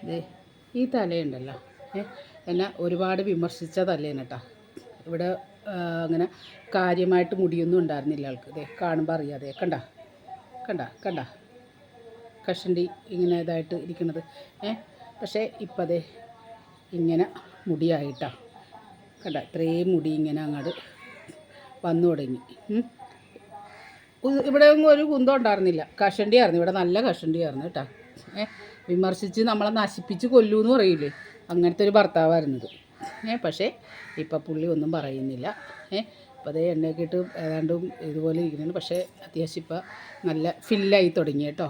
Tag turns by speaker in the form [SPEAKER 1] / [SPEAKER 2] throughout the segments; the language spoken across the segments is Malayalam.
[SPEAKER 1] ദേ ഈ തലയുണ്ടല്ലോ, എന്നെ ഒരുപാട് വിമർശിച്ച തലേന്ന് കേട്ടോ. ഇവിടെ അങ്ങനെ കാര്യമായിട്ട് മുടിയൊന്നും ഉണ്ടായിരുന്നില്ല ആൾക്ക്. ദേ കാണുമ്പോൾ അറിയാതെ കണ്ട കണ്ട കണ്ട കഷണ്ടി ഇങ്ങനെ ഇതായിട്ട് ഇരിക്കുന്നത്. പക്ഷേ ഇപ്പം അതെ ഇങ്ങനെ മുടിയായിട്ടാണ് കണ്ട. ഇത്രയും മുടി ഇങ്ങനെ അങ്ങോട്ട് വന്നു തുടങ്ങി. ഇവിടെ ഒന്നും ഒരു കുന്തം ഉണ്ടായിരുന്നില്ല, കഷണ്ടിയായിരുന്നു. ഇവിടെ നല്ല കഷണ്ടിയായിരുന്നു കേട്ടോ. വിമർശിച്ച് നമ്മളെ നശിപ്പിച്ച് കൊല്ലൂന്ന് പറയില്ലേ, അങ്ങനത്തെ ഒരു ഭർത്താവായിരുന്നത്. പക്ഷേ ഇപ്പം പുള്ളി ഒന്നും പറയുന്നില്ല. ഇപ്പം അതേ എണ്ണയൊക്കെ ഇട്ട് ഏതാണ്ടും ഇതുപോലെ ഇരിക്കുന്നുണ്ട്. പക്ഷേ അത്യാവശ്യം ഇപ്പം നല്ല ഫില്ലായി തുടങ്ങി കേട്ടോ.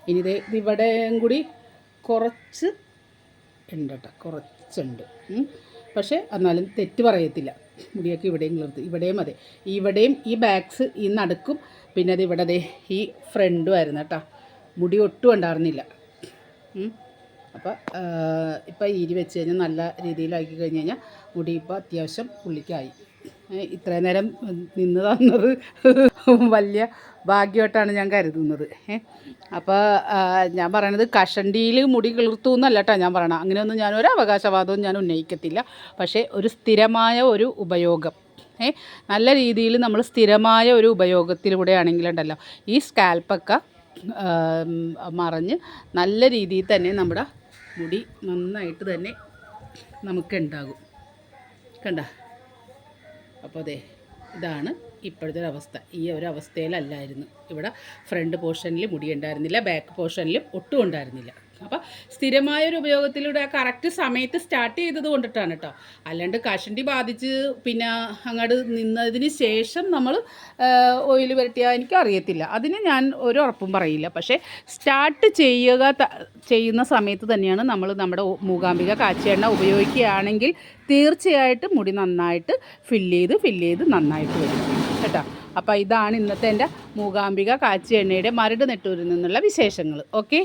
[SPEAKER 1] ഇനി ഇതേ ഇവിടെയും കൂടി കുറച്ച് ഉണ്ട് കേട്ടോ, കുറച്ചുണ്ട്. പക്ഷേ എന്നാലും തെറ്റ് പറയത്തില്ല. മുടിയൊക്കെ ഇവിടെയും കിളിർത്ത്, ഇവിടെയും അതെ, ഇവിടെയും ഈ ബാക്സ് ഈ നടുക്കും, പിന്നെ അത് ഇവിടെ ദേ ഈ ഫ്രണ്ടും ആയിരുന്നു കേട്ടോ. മുടി ഒട്ടും ഉണ്ടായിരുന്നില്ല. അപ്പോൾ ഇപ്പോൾ ഇരി വെച്ച് കഴിഞ്ഞാൽ നല്ല രീതിയിലാക്കി കഴിഞ്ഞ് കഴിഞ്ഞാൽ മുടി ഇപ്പോൾ അത്യാവശ്യം പുള്ളിക്കായി. ഇത്രയും നേരം നിന്ന് തന്നത് വലിയ ഭാഗ്യമായിട്ടാണ് ഞാൻ കരുതുന്നത്. അപ്പോൾ ഞാൻ പറയണത് കഷണ്ടിയിൽ മുടി കിളിർത്തു എന്നല്ല കേട്ടോ ഞാൻ പറയണം. അങ്ങനെയൊന്നും ഞാനൊരു അവകാശവാദവും ഞാൻ ഉന്നയിക്കത്തില്ല. പക്ഷേ ഒരു സ്ഥിരമായ ഒരു ഉപയോഗം, നല്ല രീതിയിൽ നമ്മൾ സ്ഥിരമായ ഒരു ഉപയോഗത്തിലൂടെ ആണെങ്കിലുണ്ടല്ലോ ഈ സ്കാൽപ്പൊക്കെ മറഞ്ഞ് നല്ല രീതിയിൽ തന്നെ നമ്മുടെ മുടി നന്നായിട്ട് തന്നെ നമുക്കുണ്ടാകും. കണ്ട. അപ്പോൾ അതെ ഇതാണ് ഇപ്പോഴത്തെ ഒരവസ്ഥ. ഈ ഒരു അവസ്ഥയിലല്ലായിരുന്നു. ഇവിടെ ഫ്രണ്ട് പോർഷനിൽ മുടി ഉണ്ടായിരുന്നില്ല, ബാക്ക് പോർഷനിലും ഒട്ടും ഉണ്ടായിരുന്നില്ല. അപ്പോൾ സ്ഥിരമായൊരു ഉപയോഗത്തിലൂടെ ആ കറക്റ്റ് സമയത്ത് സ്റ്റാർട്ട് ചെയ്തത് കൊണ്ടിട്ടാണ് കേട്ടോ. അല്ലാണ്ട് കഷണ്ടി ബാധിച്ച് പിന്നെ അങ്ങോട്ട് നിന്നതിന് ശേഷം നമ്മൾ ഓയിൽ പുരട്ടിയാൽ എനിക്കറിയത്തില്ല, അതിന് ഞാൻ ഒരു ഉറപ്പും പറയില്ല. പക്ഷേ സ്റ്റാർട്ട് ചെയ്യുന്ന സമയത്ത് തന്നെയാണ് നമ്മൾ നമ്മുടെ മൂകാംബിക കാച്ചിയ എണ്ണ ഉപയോഗിക്കുകയാണെങ്കിൽ തീർച്ചയായിട്ടും മുടി നന്നായിട്ട് ഫില്ല് ചെയ്ത് നന്നായിട്ട് വരും കേട്ടോ. അപ്പോൾ ഇതാണ് ഇന്നത്തെ എൻ്റെ മൂകാംബിക കാച്ചിയ എണ്ണയുടെ മരട് നെട്ടൂരിൽ നിന്നുള്ള വിശേഷങ്ങൾ. ഓക്കെ.